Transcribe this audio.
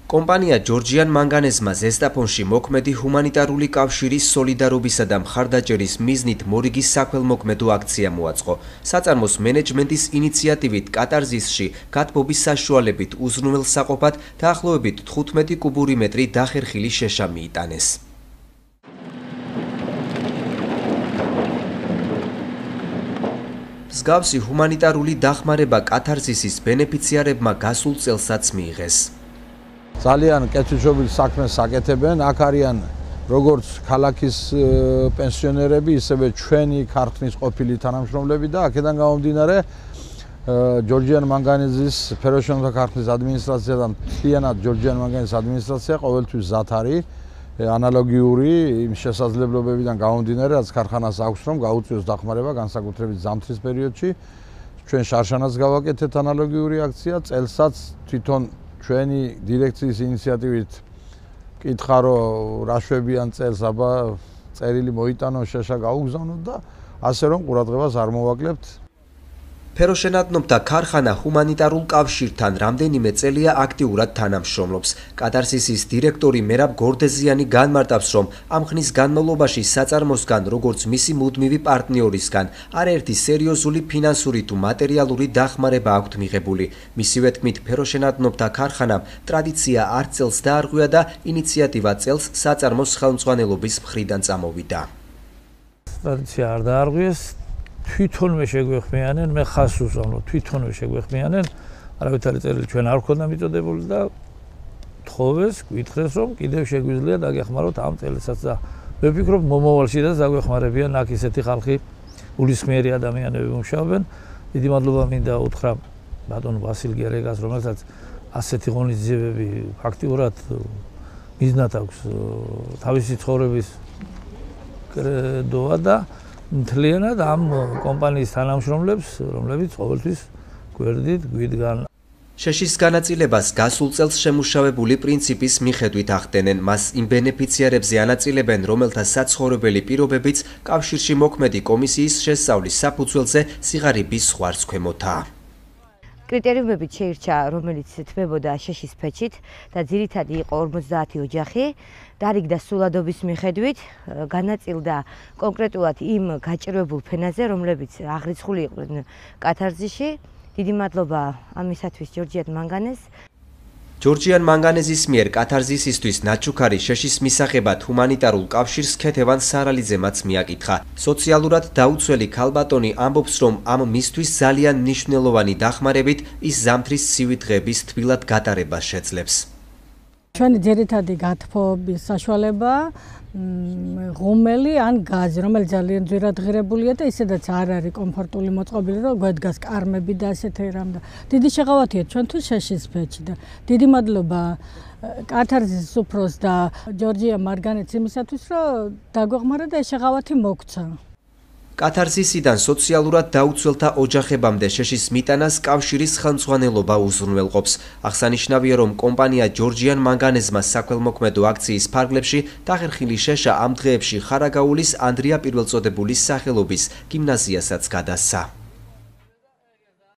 კომპანია ჯორჯიან მანგანეზმა ზესტაფონში მოქმედი ჰუმანიტარული კავშირის სოლიდარობისა და მხარდაჭერის მიზნით მორიგის საქველმოქმედო აქცია მოაწყო. საწარმოს მენეჯმენტის ინიციატივით კატარზისში გათბობის საშუალებით უზრუნველსაყოფად დაახლოებით 15 კუბური მეტრი დახერხილი შეშა მიიტანეს. მსგავსი ჰუმანიტარული დახმარება კათარზისის ბენეფიციარებმა გასულ წელსაც მიიღეს. ძალიან კეთილშობილ საქმეს აკეთებენ, აქ არიან როგორც ქალაქის პენსიონერები, ისევე ჩვენი ქართლის ყოფილი თანამშრომლები და აქედან გამომდინარე ჯორჯიან მანგანეზის ფეროშენთა ქართლის ადმინისტრაცია და მთლიანად ჯორჯიან მანგანეზის ადმინისტრაცია ყოველთვის ზათ არის ანალოგიური იმ შესაძლებლობებიდან გამომდინარე, რაც ქარხანას აქვს, რომ გაუწიოს დახმარება განსაკუთრებით ზამთრის პერიოდში. ჩვენ შარშანას გავაკეთეთ ანალოგიური აქცია, წელსაც თვითონ ჩვენი დირექციის ინიციატივით კითხა რომ რა შვებიან წელს აბა წერილი მოიტანო შეშა გაუგზავნოთ და ასე რომ ყურადღებას არ მოვაკლებთ. ფეროშენადნობთა ქარხანა ჰუმანიტარულ კავშირთან რამდენიმე წელია აქტიურად თანამშრომლობს. კატარსისის დირექტორი მერაბ გორდეზიანი განმარტავს, რომ ამ ხნის განმავლობაში საწარმოსგან, როგორც მისი მუდმივი პარტნიორისგან, არაერთი სერიოზული ფინანსური თუ მატერიალური დახმარება აქვთ მიღებული. მისივე თქმით, ფეროშენადნობთა ქარხანამ ტრადიცია არც წელს დაარღვია და ინიციატივა წელს საწარმოს ხელმძღვანელობის მხრიდან წამოვიდა. ტრადიცია არ დაარღვიეს. თვითონვე შეგვეხმიანენ, მე ხას უზამნო, თვითონვე შეგვეხმიანენ, არავითარი წერილი ჩვენ არ ვქონდა მიწოდებული და თხოვეს, გითხრეს, რომ კიდევ შეგვიძლია დაგეხმაროთ ამ წელსაც და მე ვფიქრობ, მომავალში და დაგვეხმარებიან აქ ისეთი ხალხი, გულისხმიერი ადამიანები მუშაობენ. დიდი მადლობა მინდა უთხრა ბატონ ვასილ გერეგას, რომელსაც ასეთი ღონისძიებები ფაქტიურად მიზნად აქვს თავისი ცხოვრების კრედოა და მთლიანად ამ კომპანიის თანამშრომლებს, რომლებიც ყოველთვის გვერდით გვიდგან. შეშის განაწილებას გასულ წელს შემუშავებული პრინციპის მიხედვით ახდენენ. მას იმ ბენეფიციარებზე ანაწილებენ, რომელთა საცხოვრებელი პირობებიც კავშირში მოქმედი კომისიის შესწავლის საფუძველზე სიღარიბის ზღვარს ქვემოთაა. კრიტერიუმებით შეირჩა, რომელიც თმებოდა შეშის ფეჩით და ძირითადი იყო 50 ოჯახი. დარიგდა სულადობის მიხედვით, განაწილდა კონკრეტულად იმ გაჭირვებულ ფენაზე, რომლებიც აღრიცხული იყვნენ კათარზისში. დიდი მადლობა ამისათვის ჯორჯიან მანგანეზს. ჯორჯიან მანგანეზის მიერ კათარზისისთვის ნაჩუქარი შეშის მისაღებად ჰუმანიტარულ კავშირს ქეთევან სარალიძემაც მიაკითხა. სოციალურად დაუცველი ქალბატონი ამბობს, რომ ამ მისთვის ძალიან მნიშვნელოვანი დახმარებით ის ზამთრის ცივი დღეების თბილად გატარებას შეძლებს. ჩვენი ძირითადი გათბობის საშუალება ღუმელი ან გაზი, რომელიც ძალიან ძვირად ღირებულია და ისედაც არ არის კომფორტული მოწყობილი, რომ გვედგას კარმები და ასეთი რამ და დიდი შეღავათია ჩვენთვის შეშის ფეჩი და დიდი მადლობა კათარზის უფროს და ჯორჯიან მანგანეზს იმისათვის, რომ დაგვეხმარა და ეს შეღავათი მოგცა. კათარზისიდან სოციალურად დაუცველთა ოჯახებამდე შეშის მიტანას კავშირის ხელმძღვანელობა უზრუნველყოფს. აღსანიშნავია, რომ კომპანია ჯორჯიან მანგანეზმა საქველმოქმედო აქციის ფარგლებში დახერხილი შეშა ამ დღეებში ხარაგაულის ანდრია პირველწოდებულის სახელობის გიმნაზიასაც გადასცა.